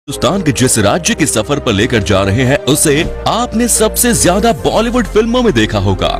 हिंदुस्तान के जिस राज्य के सफर पर लेकर जा रहे हैं उसे आपने सबसे ज्यादा बॉलीवुड फिल्मों में देखा होगा।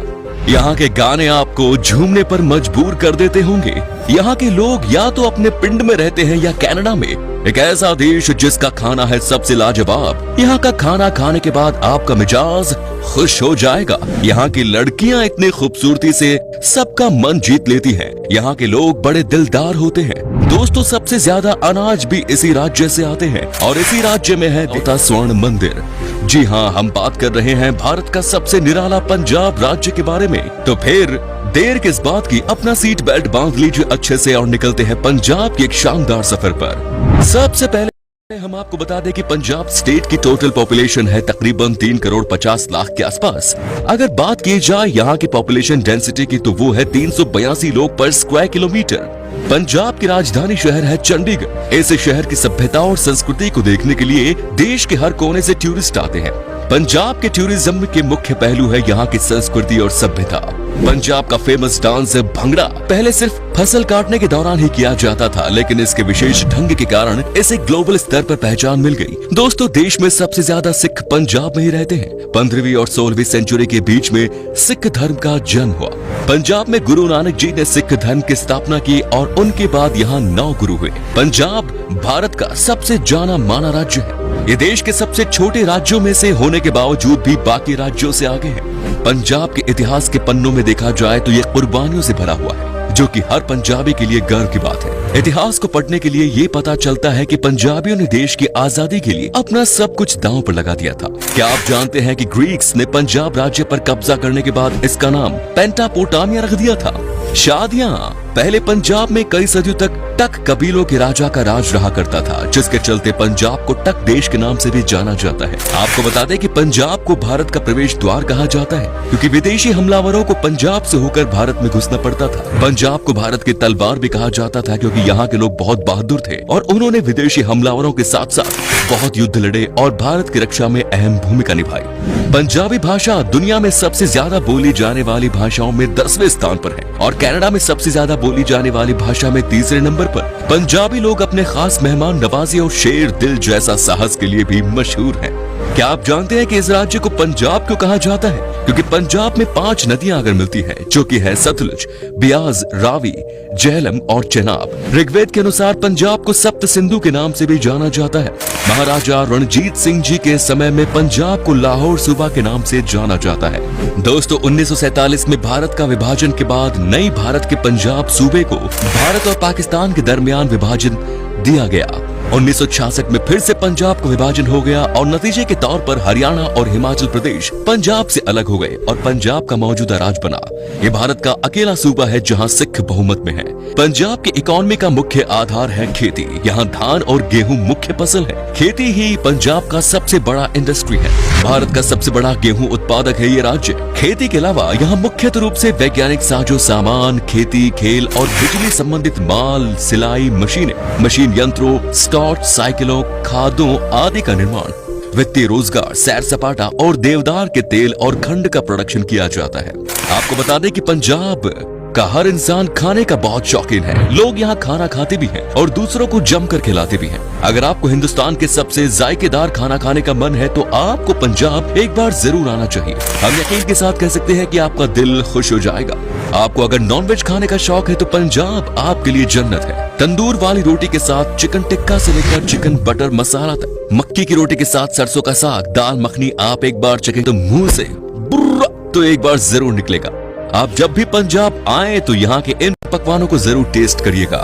यहाँ के गाने आपको झूमने पर मजबूर कर देते होंगे। यहाँ के लोग या तो अपने पिंड में रहते हैं या कनाडा में। एक ऐसा देश जिसका खाना है सबसे लाजवाब। यहाँ का खाना खाने के बाद आपका मिजाज खुश हो जाएगा। यहाँ की लड़कियाँ इतनी खूबसूरती से सबका मन जीत लेती हैं। यहाँ के लोग बड़े दिलदार होते हैं। दोस्तों, सबसे ज्यादा अनाज भी इसी राज्य से आते हैं और इसी राज्य में है देवता स्वर्ण मंदिर। जी हाँ, हम बात कर रहे हैं भारत का सबसे निराला पंजाब राज्य के बारे में। तो फिर देर किस बात की, अपना सीट बेल्ट बांध लीजिए अच्छे से और निकलते हैं पंजाब के एक शानदार सफर पर। सबसे पहले हम आपको बता दें कि पंजाब स्टेट की टोटल पॉपुलेशन है तकरीबन 3 करोड़ 50 लाख के आसपास। अगर बात की जाए यहाँ की पॉपुलेशन डेंसिटी की तो वो है 382 लोग पर स्क्वायर किलोमीटर। पंजाब की राजधानी शहर है चंडीगढ़। इस शहर की सभ्यता और संस्कृति को देखने के लिए देश के हर कोने से टूरिस्ट आते हैं। पंजाब के टूरिज्म के मुख्य पहलू है यहाँ की संस्कृति और सभ्यता। पंजाब का फेमस डांस है भंगड़ा। पहले सिर्फ फसल काटने के दौरान ही किया जाता था, लेकिन इसके विशेष ढंग के कारण इसे ग्लोबल स्तर पर पहचान मिल गई। दोस्तों, देश में सबसे ज्यादा सिख पंजाब में ही रहते हैं। 15वीं और 16वीं सेंचुरी के बीच में सिख धर्म का जन्म हुआ। पंजाब में गुरु नानक जी ने सिख धर्म की स्थापना की और उनके बाद यहाँ 9 गुरु हुए। पंजाब भारत का सबसे जाना माना राज्य है। ये देश के सबसे छोटे राज्यों में से होने के बावजूद भी बाकी राज्यों से आगे है। पंजाब के इतिहास के पन्नों में देखा जाए तो ये कुर्बानियों से भरा हुआ है, जो कि हर पंजाबी के लिए गर्व की बात है। इतिहास को पढ़ने के लिए ये पता चलता है कि पंजाबियों ने देश की आजादी के लिए अपना सब कुछ दांव पर लगा दिया था। क्या आप जानते हैं कि ग्रीक्स ने पंजाब राज्य पर कब्जा करने के बाद इसका नाम पेंटापोटामिया रख दिया था। शादियां पहले पंजाब में कई सदियों तक टक कबीलों के राजा का राज रहा करता था, जिसके चलते पंजाब को टक देश के नाम से भी जाना जाता है। आपको बता दें कि पंजाब को भारत का प्रवेश द्वार कहा जाता है, क्योंकि विदेशी हमलावरों को पंजाब से होकर भारत में घुसना पड़ता था। पंजाब को भारत की तलवार भी कहा जाता था, क्योंकि यहाँ के लोग बहुत बहादुर थे और उन्होंने विदेशी हमलावरों के साथ साथ बहुत युद्ध लड़े और भारत की रक्षा में अहम भूमिका निभाई। पंजाबी भाषा दुनिया में सबसे ज्यादा बोली जाने वाली भाषाओं में 10वें स्थान पर है और कनाडा में सबसे ज्यादा बोली जाने वाली भाषा में 3रे नंबर पर। पंजाबी लोग अपने खास मेहमान नवाजी और शेर दिल जैसा साहस के लिए भी मशहूर हैं। क्या आप जानते हैं कि इस राज्य को पंजाब क्यों कहा जाता है? क्योंकि पंजाब में 5 नदियां अगर मिलती हैं, जो कि है सतलुज, ब्यास, रावी, झेलम और चेनाब। ऋग्वेद के अनुसार पंजाब को सप्त सिंधु के नाम से भी जाना जाता है। महाराजा रणजीत सिंह जी के समय में पंजाब को लाहौर सूबा के नाम से जाना जाता है। दोस्तों, 1947 में भारत का विभाजन के बाद नई भारत के पंजाब सूबे को भारत और पाकिस्तान के दरमियान विभाजन दिया गया। 1966 में फिर से पंजाब का विभाजन हो गया और नतीजे के तौर पर हरियाणा और हिमाचल प्रदेश पंजाब से अलग हो गए और पंजाब का मौजूदा राज बना। ये भारत का अकेला सूबा है जहां सिख बहुमत में है। पंजाब की इकोनॉमी का मुख्य आधार है खेती। यहाँ धान और गेहूं मुख्य फसल है। खेती ही पंजाब का सबसे बड़ा इंडस्ट्री है। भारत का सबसे बड़ा गेहूं उत्पादक है ये राज्य। खेती के अलावा यहाँ मुख्यतः रूप से वैज्ञानिक साजो सामान, खेती, खेल और बिजली संबंधित माल, सिलाई मशीनें, मशीन यंत्रों, साइकिलों, खादों आदि का निर्माण, वित्तीय रोजगार, सैर सपाटा और देवदार के तेल और खंड का प्रोडक्शन किया जाता है। आपको बता दें कि पंजाब का हर इंसान खाने का बहुत शौकीन है। लोग यहाँ खाना खाते भी हैं और दूसरों को जमकर खिलाते भी हैं। अगर आपको हिंदुस्तान के सबसे जायकेदार खाना खाने का मन है तो आपको पंजाब एक बार जरूर आना चाहिए। हम यकीन के साथ कह सकते हैं कि आपका दिल खुश हो जाएगा। आपको अगर नॉनवेज खाने का शौक है तो पंजाब आपके लिए जन्नत है। तंदूर वाली रोटी के साथ चिकन टिक्का से लेकर चिकन बटर मसाला तक, मक्की की रोटी के साथ सरसों का साग, दाल मखनी, आप एक बार चखें तो मुंह से बुर्रा तो एक बार जरूर निकलेगा। आप जब भी पंजाब आए तो यहाँ के इन पकवानों को जरूर टेस्ट करिएगा।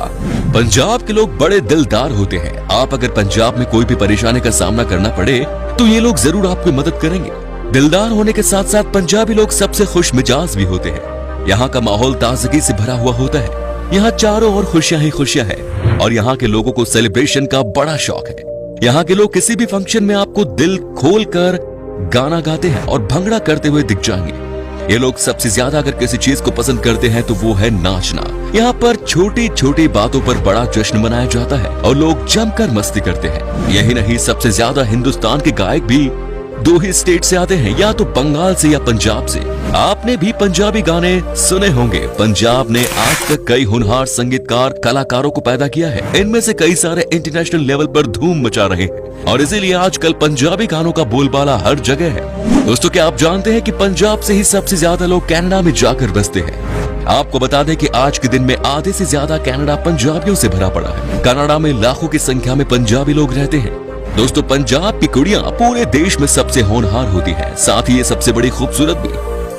पंजाब के लोग बड़े दिलदार होते हैं। आप अगर पंजाब में कोई भी परेशानी का सामना करना पड़े तो ये लोग जरूर आपकी मदद करेंगे। दिलदार होने के साथ साथ पंजाबी लोग सबसे खुश मिजाज भी होते हैं। यहाँ का माहौल ताजगी से भरा हुआ होता है। यहाँ चारों ओर खुशियां ही खुशियां हैं और यहाँ के लोगों को सेलिब्रेशन का बड़ा शौक है। यहाँ के लोग किसी भी फंक्शन में आपको दिल खोल कर गाना गाते हैं और भंगड़ा करते हुए दिख जाएंगे। ये लोग सबसे ज्यादा अगर किसी चीज को पसंद करते हैं तो वो है नाचना। यहाँ पर छोटी छोटी बातों पर बड़ा जश्न मनाया जाता है और लोग जमकर मस्ती करते हैं। यही नहीं, सबसे ज्यादा हिंदुस्तान के गायक भी 2 ही स्टेट से आते हैं, या तो बंगाल से या पंजाब से। आपने भी पंजाबी गाने सुने होंगे। पंजाब ने आज तक कई होनहार संगीतकार कलाकारों को पैदा किया है। इनमें से कई सारे इंटरनेशनल लेवल पर धूम मचा रहे हैं और इसीलिए आजकल पंजाबी गानों का बोलबाला हर जगह है। दोस्तों, क्या आप जानते हैं कि पंजाब से ही सबसे ज्यादा लोग कनाडा में जाकर बसते हैं। आपको बता दें कि आज के दिन में आधे से ज्यादा कनाडा पंजाबियों से भरा पड़ा है। कनाडा में लाखों की संख्या में पंजाबी लोग रहते हैं। दोस्तों, पंजाब की कुड़ियां पूरे देश में सबसे होनहार होती है, साथ ही ये सबसे बड़ी खूबसूरत भी।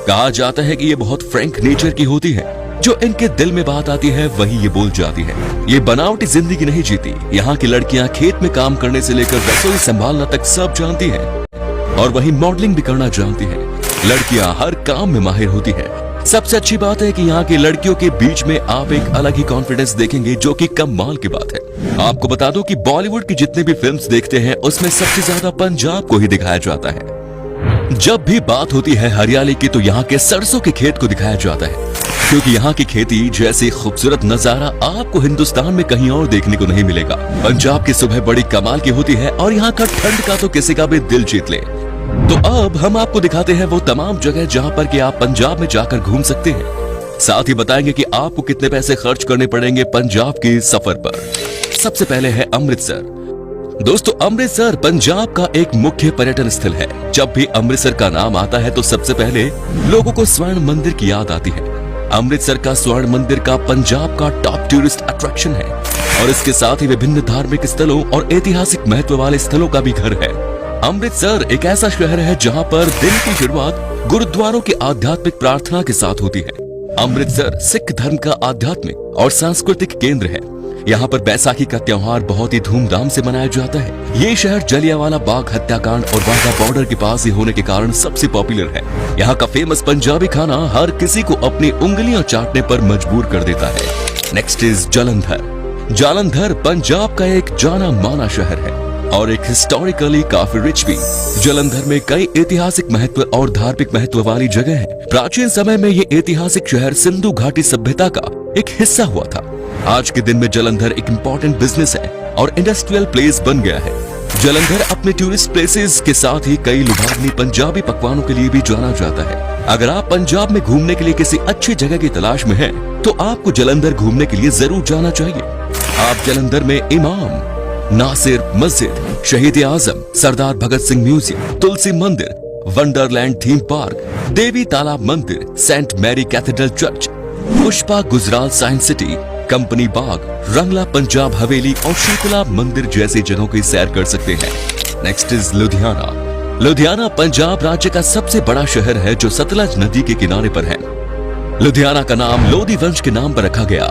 कहा जाता है कि ये बहुत फ्रैंक नेचर की होती है। जो इनके दिल में बात आती है वही ये बोल जाती है। ये बनावटी जिंदगी नहीं जीती। यहाँ की लड़कियां खेत में काम करने से लेकर रसोई संभालना तक सब जानती है और वही मॉडलिंग भी करना जानती है। लड़कियां हर काम में माहिर होती है। सबसे अच्छी बात है कि यहाँ की लड़कियों के बीच में आप एक अलग ही कॉन्फिडेंस देखेंगे, जो कि कमाल की बात है। आपको बता दूं कि बॉलीवुड की जितने भी फिल्म्स देखते हैं उसमें सबसे ज्यादा पंजाब को ही दिखाया जाता है। जब भी बात होती है हरियाली की तो यहाँ के सरसों के खेत को दिखाया जाता है, क्योंकि यहाँ की खेती जैसी खूबसूरत नजारा आपको हिंदुस्तान में कहीं और देखने को नहीं मिलेगा। पंजाब की सुबह बड़ी कमाल की होती है और यहाँ का ठंड का तो किसी का भी दिल जीत ले। तो अब हम आपको दिखाते हैं वो तमाम जगह जहाँ पर कि आप पंजाब में जाकर घूम सकते हैं। साथ ही बताएंगे कि आपको कितने पैसे खर्च करने पड़ेंगे पंजाब के सफर पर। सबसे पहले है अमृतसर। दोस्तों, अमृतसर पंजाब का एक मुख्य पर्यटन स्थल है। जब भी अमृतसर का नाम आता है तो सबसे पहले लोगों को स्वर्ण मंदिर की याद आती है। अमृतसर का स्वर्ण मंदिर का पंजाब का टॉप टूरिस्ट अट्रैक्शन है और इसके साथ ही विभिन्न धार्मिक स्थलों और ऐतिहासिक महत्व वाले स्थलों का भी घर है। अमृतसर एक ऐसा शहर है जहाँ पर दिन की शुरुआत गुरुद्वारों की आध्यात्मिक प्रार्थना के साथ होती है। अमृतसर सिख धर्म का आध्यात्मिक और सांस्कृतिक केंद्र है। यहाँ पर बैसाखी का त्योहार बहुत ही धूमधाम से मनाया जाता है। ये शहर जलियांवाला बाग हत्याकांड और वाघा बॉर्डर के पास ही होने के कारण सबसे पॉपुलर है। यहाँ का फेमस पंजाबी खाना हर किसी को अपनी उंगलियां चाटने पर मजबूर कर देता है। Next is Jalandhar. जालंधर पंजाब का एक जाना माना शहर है और एक हिस्टोरिकली काफी रिच भी। जालंधर में कई ऐतिहासिक महत्व और धार्मिक महत्व वाली जगह है। प्राचीन समय में ये ऐतिहासिक शहर सिंधु घाटी सभ्यता का एक हिस्सा हुआ था। आज के दिन में जालंधर एक इम्पोर्टेंट बिजनेस है और इंडस्ट्रियल प्लेस बन गया है। जालंधर अपने टूरिस्ट प्लेसेस के साथ ही कई लुभावनी पंजाबी पकवानों के लिए भी जाना जाता है। अगर आप पंजाब में घूमने के लिए किसी अच्छी जगह की तलाश में हैं, तो आपको जालंधर घूमने के लिए जरूर जाना चाहिए। आप जालंधर में इमाम नासिर मस्जिद, शहीद आजम, सरदार भगत सिंह म्यूजियम, तुलसी मंदिर, Wonderland theme park, Devi Talab Mandir, saint Mary cathedral church, Pushpa Gujral science city, company Bagh, Rangla Punjab Haveli और शीतला मंदिर जैसी जगहों की सैर कर सकते हैं। Next is Ludhiana. लुधियाना पंजाब राज्य का सबसे बड़ा शहर है जो सतलज नदी के किनारे पर है। लुधियाना का नाम लोधी वंश के नाम पर रखा गया।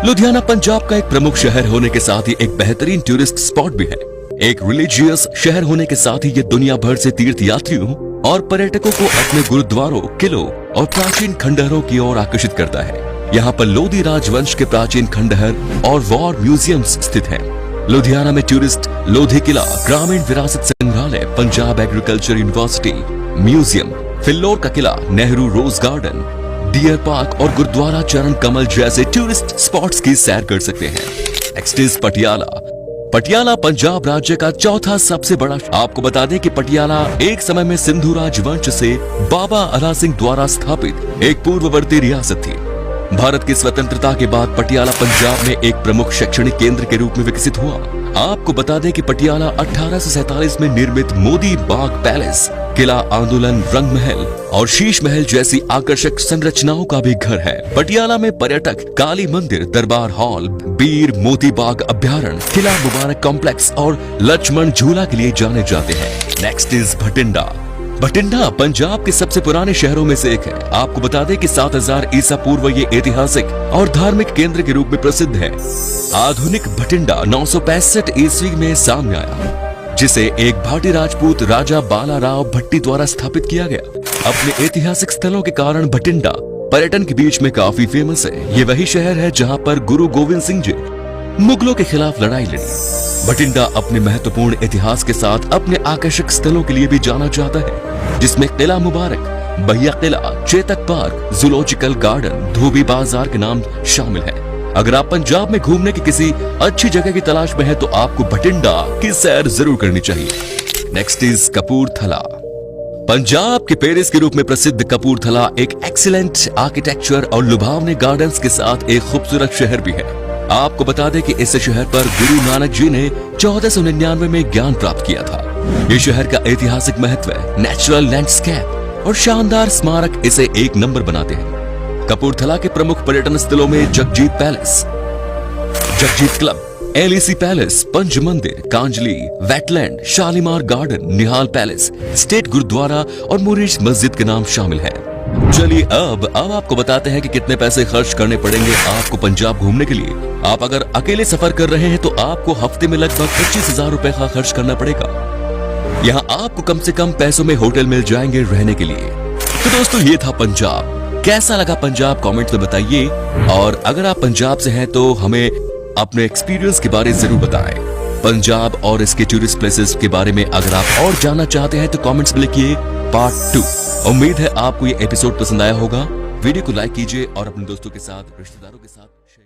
लुधियाना पंजाब का एक प्रमुख शहर होने के साथ ही एक बेहतरीन टूरिस्ट स्पॉट भी है। एक रिलीजियस शहर होने के साथ ही ये दुनिया भर से तीर्थ यात्रियों और पर्यटकों को अपने गुरुद्वारों, किलों और प्राचीन खंडहरों की ओर आकर्षित करता है। यहाँ पर लोधी राजवंश के प्राचीन खंडहर और वॉर म्यूजियम्स स्थित हैं। लुधियाना में टूरिस्ट लोधी किला, ग्रामीण विरासत संग्रहालय, Punjab agriculture university museum, Phillaur का किला, Nehru rose garden, deer park और गुरुद्वारा चरण कमल जैसे टूरिस्ट स्पॉट्स की सैर कर सकते हैं। Next is Patiala. पटियाला पंजाब राज्य का चौथा सबसे बड़ा। आपको बता दें कि पटियाला एक समय में सिंधु राजवंश से बाबा अला सिंह द्वारा स्थापित एक पूर्ववर्ती रियासत थी। भारत की स्वतंत्रता के बाद पटियाला पंजाब में एक प्रमुख शैक्षणिक केंद्र के रूप में विकसित हुआ। आपको बता दें कि पटियाला 1847 में निर्मित मोदी बाग पैलेस, किला आंदोलन, रंग महल और शीश महल जैसी आकर्षक संरचनाओं का भी घर है। पटियाला में पर्यटक काली मंदिर, दरबार हॉल, बीर मोती बाग अभ्यारण्य, किला मुबारक कॉम्प्लेक्स और लक्ष्मण झूला के लिए जाने जाते हैं। Next is Bathinda. भटिंडा पंजाब के सबसे पुराने शहरों में से एक है। आपको बता दें कि 7000 ईसा पूर्व ये ऐतिहासिक और धार्मिक केंद्र के रूप में प्रसिद्ध है। आधुनिक भटिंडा 965 ईस्वी में सामने आया, जिसे एक भाटी राजपूत राजा बाला राव भट्टी द्वारा स्थापित किया गया। अपने ऐतिहासिक स्थलों के कारण भटिंडा पर्यटन के बीच में काफी फेमस है। ये वही शहर है जहाँ पर गुरु गोविंद सिंह जी मुगलों के खिलाफ लड़ाई लड़ी। भटिंडा अपने महत्वपूर्ण इतिहास के साथ अपने आकर्षक स्थलों के लिए भी जाना जाता है, जिसमें किला मुबारक, बहिया किला, चेतक पार्क, जूलॉजिकल गार्डन, धोबी बाजार के नाम शामिल है। अगर आप पंजाब में घूमने की किसी अच्छी जगह की तलाश में हैं, तो आपको भटिंडा की सैर जरूर करनी चाहिए। Next is Kapurthala. पंजाब के पेरिस के रूप में प्रसिद्ध कपूरथला एक एक्सीलेंट आर्किटेक्चर और लुभावने गार्डन्स के साथ एक खूबसूरत शहर भी है। आपको बता दें कि इस शहर पर गुरु नानक जी ने 1499 में ज्ञान प्राप्त किया था। ये शहर का ऐतिहासिक महत्व, नेचुरल लैंडस्केप और शानदार स्मारक इसे एक नंबर बनाते हैं। कपूरथला के प्रमुख पर्यटन स्थलों में Jagjit palace, Jagjit club, LEC palace, Panch Mandir, Kanjli, wetland, Shalimar garden, Nihal palace, state Gurudwara और मुरीज मस्जिद के नाम शामिल है। चलिए अब आपको बताते हैं कि कितने पैसे खर्च करने पड़ेंगे आपको पंजाब घूमने के लिए। आप अगर अकेले सफर कर रहे हैं तो आपको हफ्ते में लगभग 25,000 रुपए का खर्च करना पड़ेगा। यहाँ आपको कम से कम पैसों में होटल मिल जाएंगे रहने के लिए। तो दोस्तों ये था पंजाब। कैसा लगा पंजाब कमेंट में बताइए, और अगर आप पंजाब से हैं तो हमें अपने एक्सपीरियंस के बारे में जरूर बताएं। पंजाब और इसके टूरिस्ट प्लेसेस के बारे में अगर आप और जानना चाहते हैं तो कमेंट्स में लिखिए पार्ट 2। उम्मीद है आपको ये एपिसोड पसंद आया होगा। वीडियो को लाइक कीजिए और अपने दोस्तों के साथ, रिश्तेदारों के साथ शेयर